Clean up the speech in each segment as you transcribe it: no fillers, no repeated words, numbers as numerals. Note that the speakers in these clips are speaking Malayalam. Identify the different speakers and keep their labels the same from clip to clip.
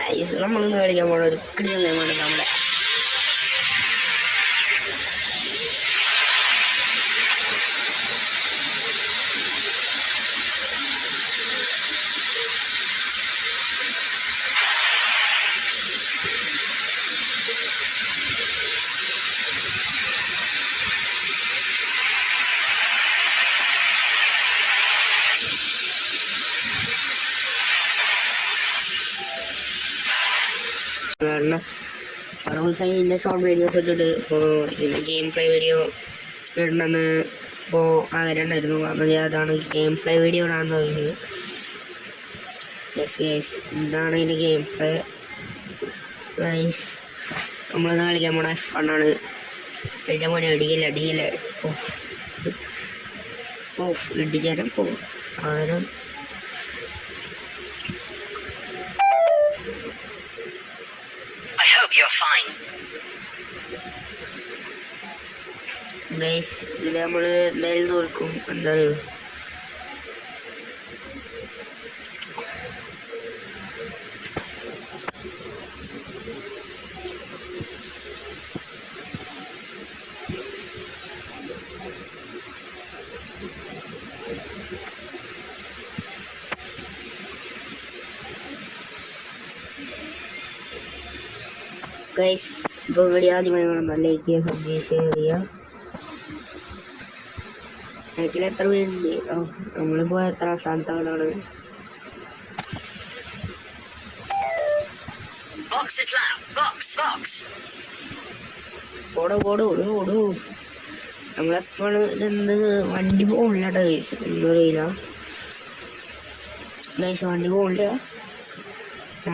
Speaker 1: ഗൈസ് നമ്മളിന്ന് കളിക്കാൻ പോണ ഒരു കിടിലൻ ഗെയിമാണ് നമ്മുടെ ഇതിൻ്റെ ഷോർട്ട് വീഡിയോസ് ഇട്ടിട്ട് ഗെയിം പ്ലേ വീഡിയോ ഇടണമെന്ന് ഇപ്പോൾ ആഗ്രഹമുണ്ടായിരുന്നു. അപ്പോൾ അതാണ് ഗെയിം പ്ലേ വീഡിയോ ഇടാന്ന് പറയുന്നത്. ഗൈസ് ഇതാണ് ഇതിൻ്റെ ഗെയിം പ്ലേ. ഗൈസ് നമ്മളിന്ന് കളിക്കാൻ പോണ ഫണ്ണാണ്. എൻ്റെ മോനെ ഇടിയില്ല ഇടിച്ചാലും പോകും സാധനം. ഗൈസ് ഇതിൽ നമ്മൾ എന്തായാലും തോൽക്കും. എന്താ പറയുക, ഗൈസ് ഇപ്പോൾ വീഡിയോ ആദ്യമായി വേണം ലൈക്ക് ചെയ്യുക, സബ്സ്ക്രൈബ് ചെയ്യുക. ലൈക്കിൽ എത്ര പേരുണ്ട്? നമ്മളിപ്പോൾ എത്ര സ്ഥാനത്താണ്? ഓടൂ നമ്മളെപ്പോഴും ഇതെന്ത് വണ്ടി പോകണില്ല കേട്ടോ ഗൈസ്. എന്താ അറിയില്ല ഗൈസ്, വണ്ടി പോകണില്ല.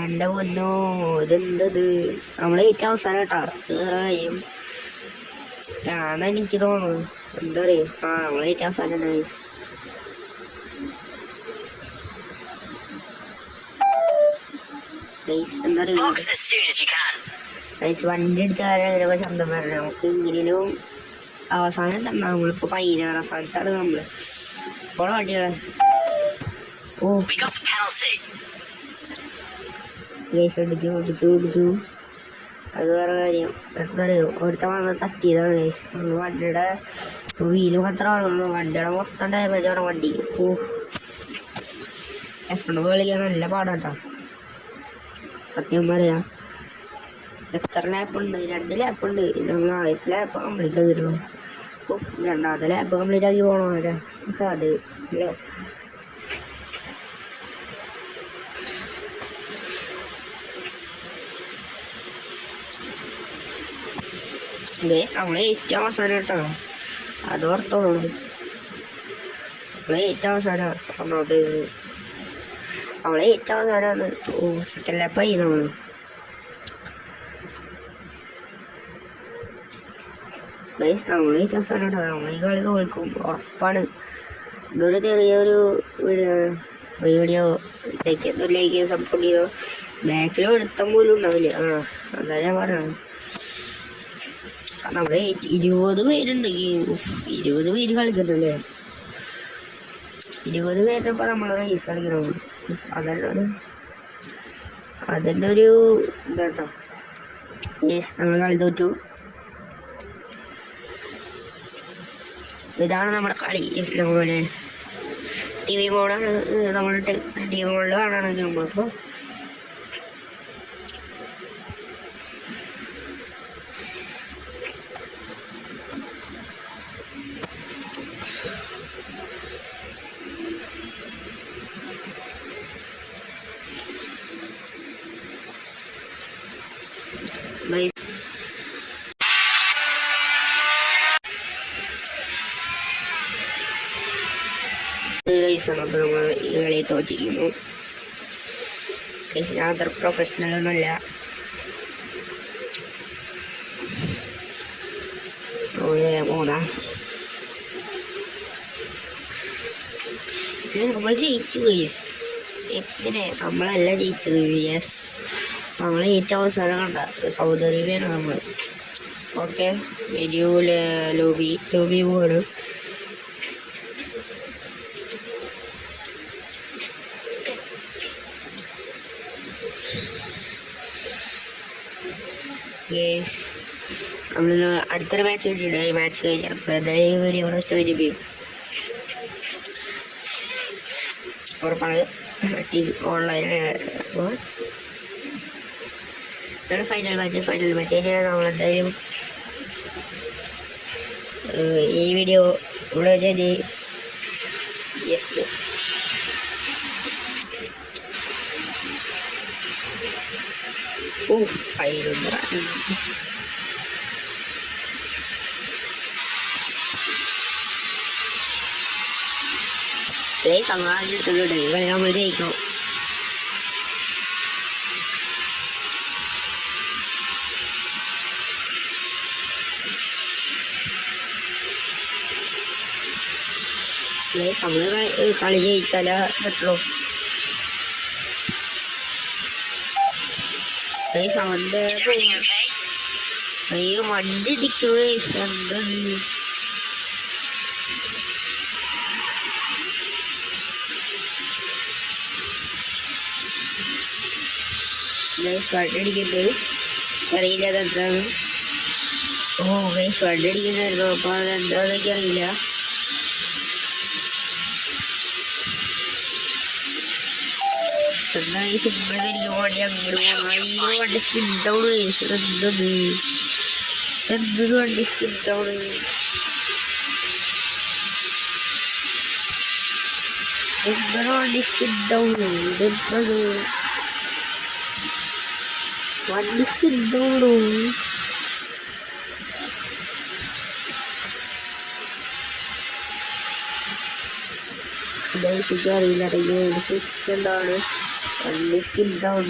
Speaker 1: എൻ്റെ പൊന്നോ ഇതെന്തത്, നമ്മളെ ഏറ്റവും അവസാനം കേട്ടോ. വേറെ കാര്യം എനിക്ക് തോന്നുന്നു എന്താ പറയുക, നമ്മളെ ഏറ്റവും അവസാനം ഗൈസ്. എന്താ പറയുക ഗൈസ്, വണ്ടി അടിച്ചാലും ശബ്ദം വരണം. നമുക്ക് ഇങ്ങനെയും അവസാനം തന്നെ നമ്മളിപ്പോൾ 16 സ്ഥാനത്താണ് നമ്മൾ. ഇപ്പോൾ വണ്ടികളെ ഗൈസ് ഓടിച്ചു. അത് വേറെ കാര്യം. എന്താ പറയുക, ഒരുത്ത വന്ന് തട്ടിയതാണ് ഗൈസ്. വണ്ടിയുടെ വീലും അത്ര ആളുള്ളൂ. വണ്ടിയുടെ മൊത്തം ഡാമേജാണ് വണ്ടി. F1 കളിക്കാൻ നല്ല പാടാട്ടോ സത്യം പറയാം. എത്ര ലാപ്പുണ്ട്? 2 ലാപ്പുണ്ട്. നമ്മൾ ആദ്യത്തെ ലാപ്പ് കംപ്ലീറ്റ് ആക്കിയിരുന്നു. രണ്ടാമത്തെ ലാപ്പ് കംപ്ലീറ്റ് ആക്കി പോകണമല്ലേ അത് അല്ലേ. ഗൈസ് നമ്മളെ ഏറ്റവും അവസാനം കേട്ടോ, അത് ഓർത്തോളൂ. നമ്മളെ ഏറ്റവും അവസാനം ഒന്നാമത്തെ നമ്മളെ ഏറ്റവും അവസാനമാണ്. സെക്കൻഡ് ലാപ്പായി നമ്മൾ. ഗൈസ് നമ്മളെ ഏറ്റവും അവസാനം കേട്ടോ. നമ്മൾ ഈ കളി തോൽക്കും ഉറപ്പാണ്. ഇതൊരു ചെറിയൊരു വീഡിയോ ലൈക്ക് ചെയ്ത് സപ്പോർട്ട് ചെയ്തോ. ബാക്കിലും എടുത്താൽ പോലും ഉണ്ടാവില്ല. അതാ ഞാൻ പറയണം. നമ്മളെ 20 പേരുണ്ട്. 20 പേര് കളിക്കുന്നുണ്ടല്ലേ. 20 പേരിപ്പോൾ നമ്മൾ റേസ് കളിക്കണം. അതിൻ്റെ ഒരു ഇതാട്ടോ. നമ്മൾ കളി തോറ്റു. ഇതാണ് നമ്മുടെ കളി. പോലെ TV മോഡാണ്. നമ്മൾ TV മോഡിൽ കാണാണ് നമ്മളിപ്പോൾ. അപ്പോൾ നമ്മൾ ഈ കളി തോറ്റിരിക്കുന്നു. ഞാൻ അത്ര പ്രൊഫഷണലൊന്നുമല്ല. നമ്മൾ ജയിച്ചു ഗൈസ്. എങ്ങനെ നമ്മളല്ല ജയിച്ചത്. യെസ്, നമ്മൾ ഏറ്റവും അവസാനം കണ്ട സൗദി അറേബ്യയാണ് നമ്മൾ. ഓക്കെ, വീഡിയോ ലോബി പോകണം. യെസ്, നമ്മളിന്ന് അടുത്തൊരു മാച്ച് കിട്ടിയിട്ട് ഈ മാച്ച് കഴിഞ്ഞാൽ എന്തായാലും വീഡിയോ ഇവിടെ ചോദിപ്പിക്കും. ഉറപ്പാണ് ഓൺലൈൻ ഇതാണ് ഫൈനൽ മാച്ച് കഴിഞ്ഞാൽ നമ്മളെന്തായാലും ഈ വീഡിയോ ഇവിടെ വെച്ചാൽ യെസ് അതിലുണ്ട് സമാധാനത്തിലുണ്ട് ഈ കളി നമ്മൾ ജയിക്കണം. നമ്മള് കളി ജയിച്ചാലേ പറ്റുള്ളൂ. അയ്യോ വണ്ടി ഇടിക്കുക വണ്ടി അടിക്കണ്ട് അറിയില്ല അതെന്താണ്. വണ്ടി അടിക്കണ്ടായിരുന്നു, അപ്പൊ അതെന്താന്നൊക്കെ അറിയില്ല. എന്തായി സിമ്പിൾ എനിക്ക് വണ്ടി അങ്ങോട്ട് പോകണം. വണ്ടി സ്കിൻ ഡൗൺ എന്തത് വണ്ടി സ്കിൻ ഡൗൺ എന്താണ് വണ്ടി സ്കിൻ ഡൗൺ എന്തത് വണ്ടി സ്കിൻ ഡൗൺ അറിയില്ല. എന്താണ് വണ്ടി സ്കിൻ ഡൗൺ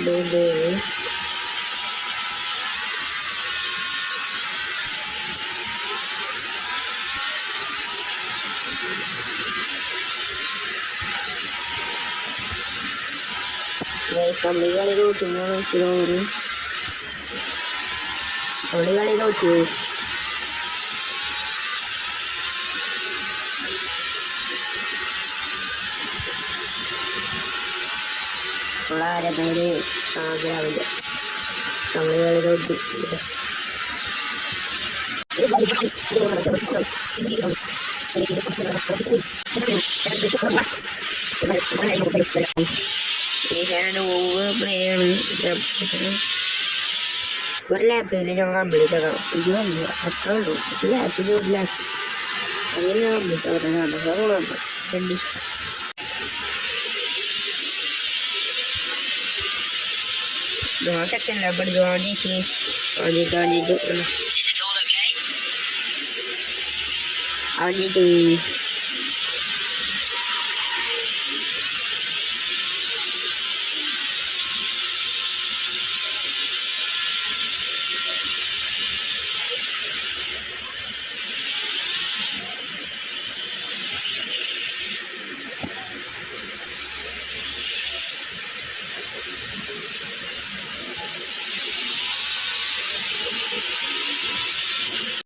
Speaker 1: കളി തോറ്റു കളി തോറ്റു. വളരെ പേര് ആഗ്രഹമില്ല നമ്മള് കളി തോറ്റു. ഒരു ലാപ്പിൽ ഞാൻ കംപ്ലീറ്റ് ആക്കണം. ഇത് വന്നു അത്രേ ഉള്ളൂ. ഒരു ലാപ്പിൽ ഒരു ലാപ്പ് അങ്ങനെ കംപ്ലീറ്റ് ആക്കണം. ചെണ്ടി സെക്കൻഡ് ലാപ്പ് എടുത്തു. അവൻ ജയിച്ചു.